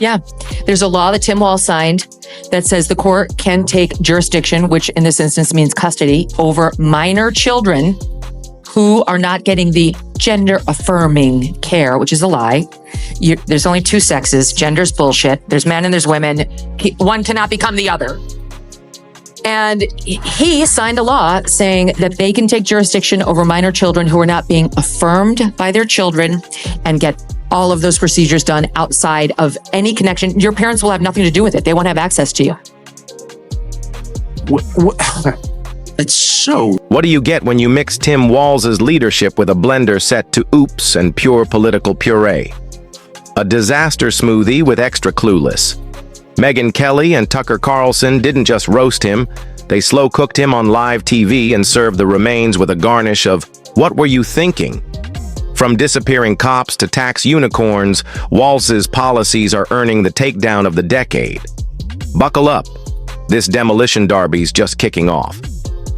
Yeah. There's a law that Tim Walz signed that says the court can take jurisdiction, which in this instance means custody, over minor children who are not getting the gender-affirming care, which is a lie. There's only two sexes. Gender's bullshit. There's men and there's women. One cannot become the other. And he signed a law saying that they can take jurisdiction over minor children who are not being affirmed by their children and get all of those procedures done outside of any connection. Your parents will have nothing to do with it. They won't have access to you. It's so... What do you get when you mix Tim Walz's leadership with a blender set to oops and pure political puree? A disaster smoothie with extra clueless. Megyn Kelly and Tucker Carlson didn't just roast him, they slow-cooked him on live TV and served the remains with a garnish of, "What were you thinking?" From disappearing cops to tax unicorns, Walz's policies are earning the takedown of the decade. Buckle up. This demolition derby's just kicking off.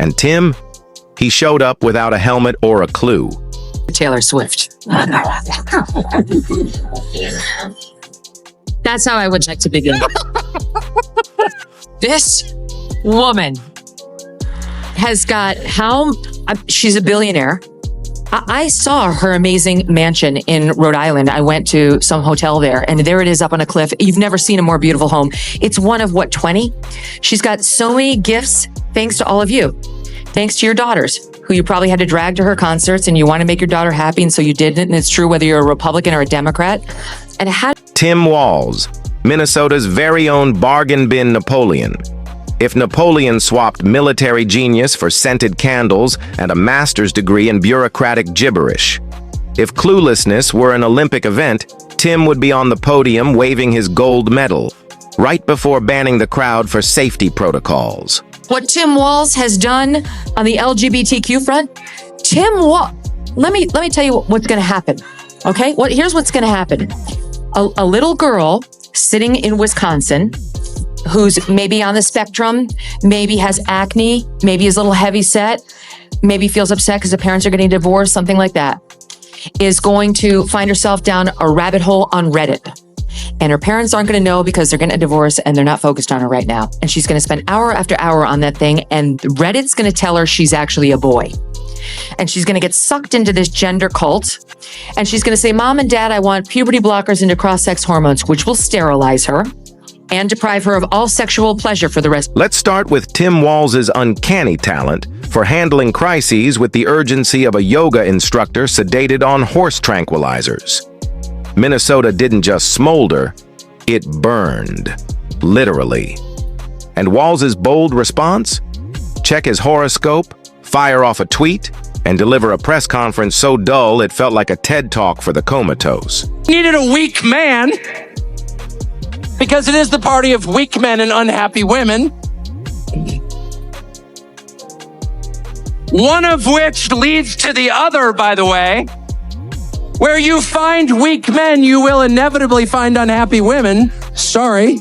And Tim? He showed up without a helmet or a clue. Taylor Swift. That's how I would like to begin. This woman has got she's a billionaire. I saw her amazing mansion in Rhode Island. I went to some hotel there, and there it is up on a cliff. You've never seen a more beautiful home. It's one of, 20? She's got so many gifts, thanks to all of you. Thanks to your daughters, who you probably had to drag to her concerts, and you want to make your daughter happy, and so you didn't, and it's true whether you're a Republican or a Democrat. And Tim Walz, Minnesota's very own bargain bin Napoleon. If Napoleon swapped military genius for scented candles and a master's degree in bureaucratic gibberish. If cluelessness were an Olympic event, Tim would be on the podium waving his gold medal, right before banning the crowd for safety protocols. What Tim Walz has done on the LGBTQ front, let me tell you what's going to happen. Okay? Here's what's going to happen. A little girl sitting in Wisconsin who's maybe on the spectrum, maybe has acne, maybe is a little heavy set, maybe feels upset because the parents are getting divorced, something like that, is going to find herself down a rabbit hole on Reddit. And her parents aren't going to know because they're getting a divorce and they're not focused on her right now. And she's going to spend hour after hour on that thing. And Reddit's going to tell her she's actually a boy. And she's going to get sucked into this gender cult. And she's going to say, "Mom and Dad, I want puberty blockers into cross-sex hormones," which will sterilize her and deprive her of all sexual pleasure for the rest. Let's start with Tim Walz's uncanny talent for handling crises with the urgency of a yoga instructor sedated on horse tranquilizers. Minnesota didn't just smolder, it burned, literally. And Walz's bold response? Check his horoscope, fire off a tweet, and deliver a press conference so dull it felt like a TED Talk for the comatose. Needed a weak man, because it is the party of weak men and unhappy women. One of which leads to the other, by the way. Where you find weak men, you will inevitably find unhappy women. Sorry.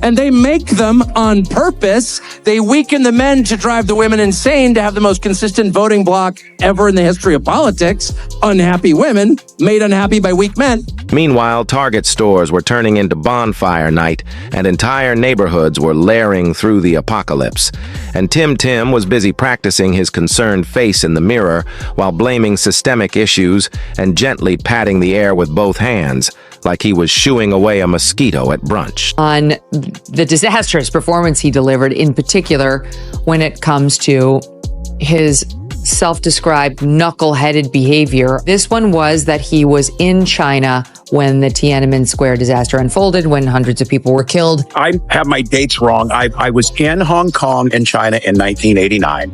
And they make them on purpose. They weaken the men to drive the women insane, to have the most consistent voting bloc ever in the history of politics. Unhappy women made unhappy by weak men. Meanwhile, Target stores were turning into bonfire night, and entire neighborhoods were layering through the apocalypse. And Tim was busy practicing his concerned face in the mirror while blaming systemic issues and gently patting the air with both hands, like he was shooing away a mosquito at brunch. On the disastrous performance he delivered, in particular when it comes to his self-described knuckle-headed behavior. This one was that he was in China when the Tiananmen Square disaster unfolded, when hundreds of people were killed. I have my dates wrong. I was in Hong Kong and China in 1989.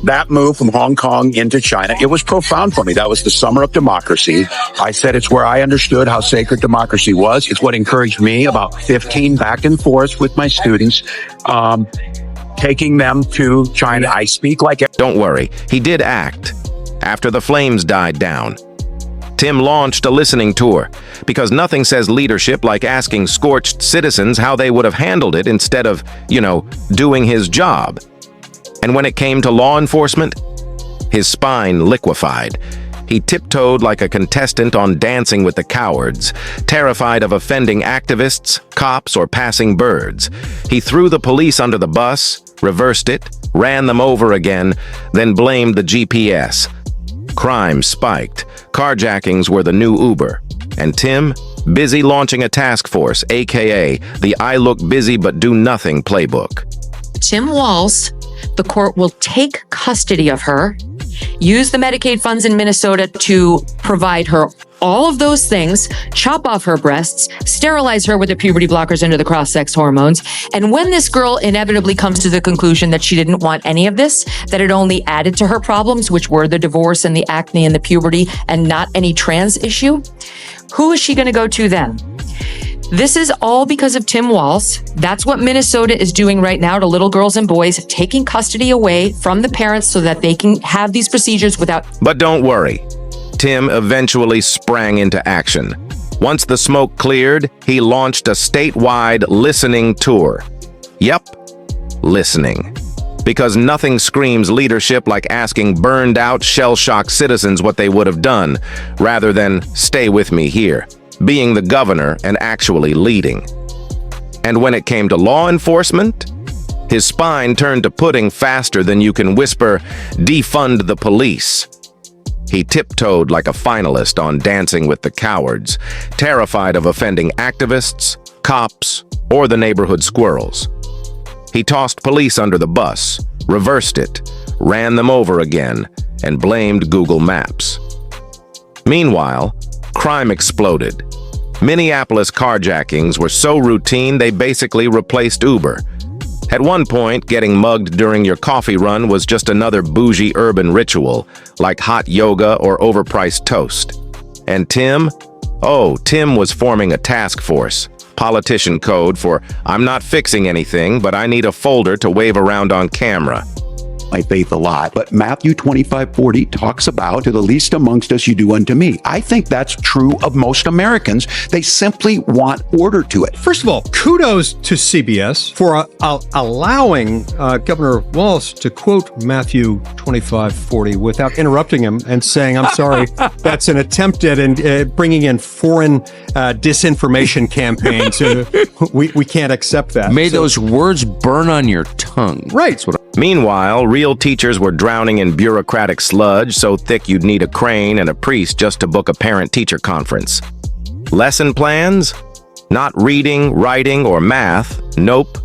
That move from Hong Kong into China, it was profound for me. That was the summer of democracy. I said it's where I understood how sacred democracy was. It's what encouraged me, about 15 back and forth with my students, taking them to China. I speak like... Don't worry, he did act. After the flames died down, Tim launched a listening tour, because nothing says leadership like asking scorched citizens how they would have handled it instead of, doing his job. And when it came to law enforcement, his spine liquefied. He tiptoed like a contestant on Dancing with the Cowards, terrified of offending activists, cops, or passing birds. He threw the police under the bus, reversed it, ran them over again, then blamed the GPS. Crime spiked. Carjackings were the new Uber. And Tim, busy launching a task force, aka the I look busy but do nothing playbook. Tim Walz, the court will take custody of her, use the Medicaid funds in Minnesota to provide her all of those things, chop off her breasts, sterilize her with the puberty blockers and the cross-sex hormones. And when this girl inevitably comes to the conclusion that she didn't want any of this, that it only added to her problems, which were the divorce and the acne and the puberty and not any trans issue, who is she going to go to then? This is all because of Tim Walz. That's what Minnesota is doing right now to little girls and boys, taking custody away from the parents so that they can have these procedures without... But don't worry. Tim eventually sprang into action. Once the smoke cleared, he launched a statewide listening tour. Yep, listening. Because nothing screams leadership like asking burned-out, shell-shocked citizens what they would have done, rather than stay with me here, being the governor and actually leading. And when it came to law enforcement, his spine turned to pudding faster than you can whisper, defund the police. He tiptoed like a finalist on Dancing with the Cowards, terrified of offending activists, cops, or the neighborhood squirrels. He tossed police under the bus, reversed it, ran them over again, and blamed Google Maps. Meanwhile, crime exploded. Minneapolis carjackings were so routine they basically replaced Uber. At one point, getting mugged during your coffee run was just another bougie urban ritual, like hot yoga or overpriced toast. And Tim? Oh, Tim was forming a task force, politician code for I'm not fixing anything, but I need a folder to wave around on camera. My faith a lot, but Matthew 25:40 talks about to the least amongst us you do unto me. I think that's true of most Americans. They simply want order to it. First of all, kudos to CBS for allowing Governor Walz to quote Matthew 25:40 without interrupting him and saying, I'm sorry, that's an attempt at bringing in foreign disinformation campaigns. We can't accept that. May those words burn on your tongue. Right. Meanwhile, real teachers were drowning in bureaucratic sludge so thick you'd need a crane and a priest just to book a parent-teacher conference. Lesson plans? Not reading, writing, or math. Nope.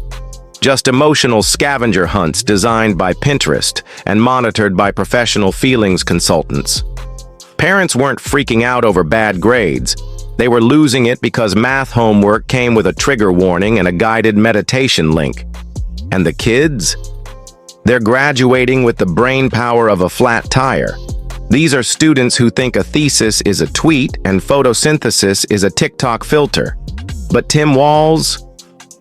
Just emotional scavenger hunts designed by Pinterest and monitored by professional feelings consultants. Parents weren't freaking out over bad grades. They were losing it because math homework came with a trigger warning and a guided meditation link. And the kids? They're graduating with the brain power of a flat tire. These are students who think a thesis is a tweet and photosynthesis is a TikTok filter. But Tim Walz?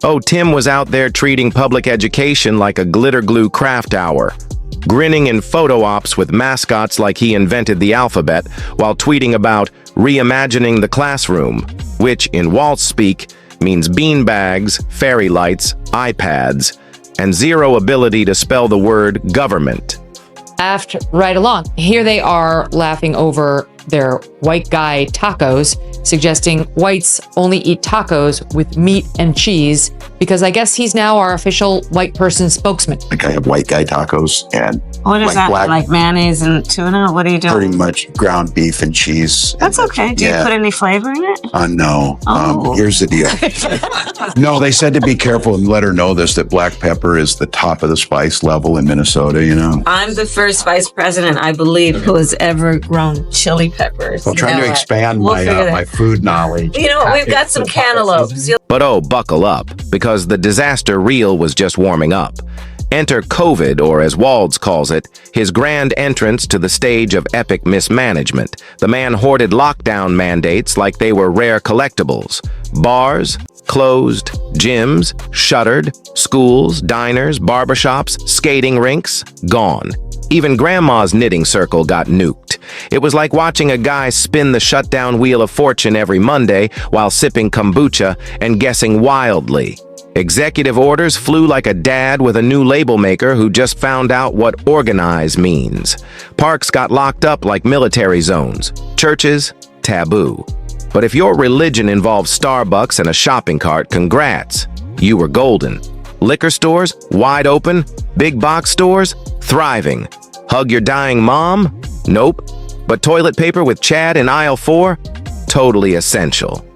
Oh, Tim was out there treating public education like a glitter glue craft hour, grinning in photo ops with mascots like he invented the alphabet while tweeting about reimagining the classroom, which, in Walz speak, means beanbags, fairy lights, iPads, and zero ability to spell the word government. After right along, here they are laughing over their white guy tacos, suggesting whites only eat tacos with meat and cheese, because I guess he's now our official white person spokesman. Like I have white guy tacos and What is that? Like mayonnaise and tuna? What are you doing? pretty much ground beef and cheese. That's okay. Do you put any flavor in it? No. Oh. Here's the deal. No, they said to be careful and let her know this, that black pepper is the top of the spice level in Minnesota, you know. I'm the first vice president, I believe, who has ever grown chili peppers. Well, trying to expand my food knowledge. You know what? We've got some cantaloupes. But oh, buckle up, because the disaster reel was just warming up. Enter COVID, or as Walz calls it, his grand entrance to the stage of epic mismanagement. The man hoarded lockdown mandates like they were rare collectibles. Bars closed, gyms shuttered, schools, diners, barbershops, skating rinks gone. Even grandma's knitting circle got nuked. It was like watching a guy spin the shutdown wheel of fortune every Monday while sipping kombucha and guessing wildly. Executive orders flew like a dad with a new label maker who just found out what organize means. Parks got locked up like military zones. Churches, taboo. But if your religion involves Starbucks and a shopping cart, congrats. You were golden. Liquor stores, wide open. Big box stores, thriving. Hug your dying mom? Nope. But toilet paper with Chad in aisle 4? Totally essential.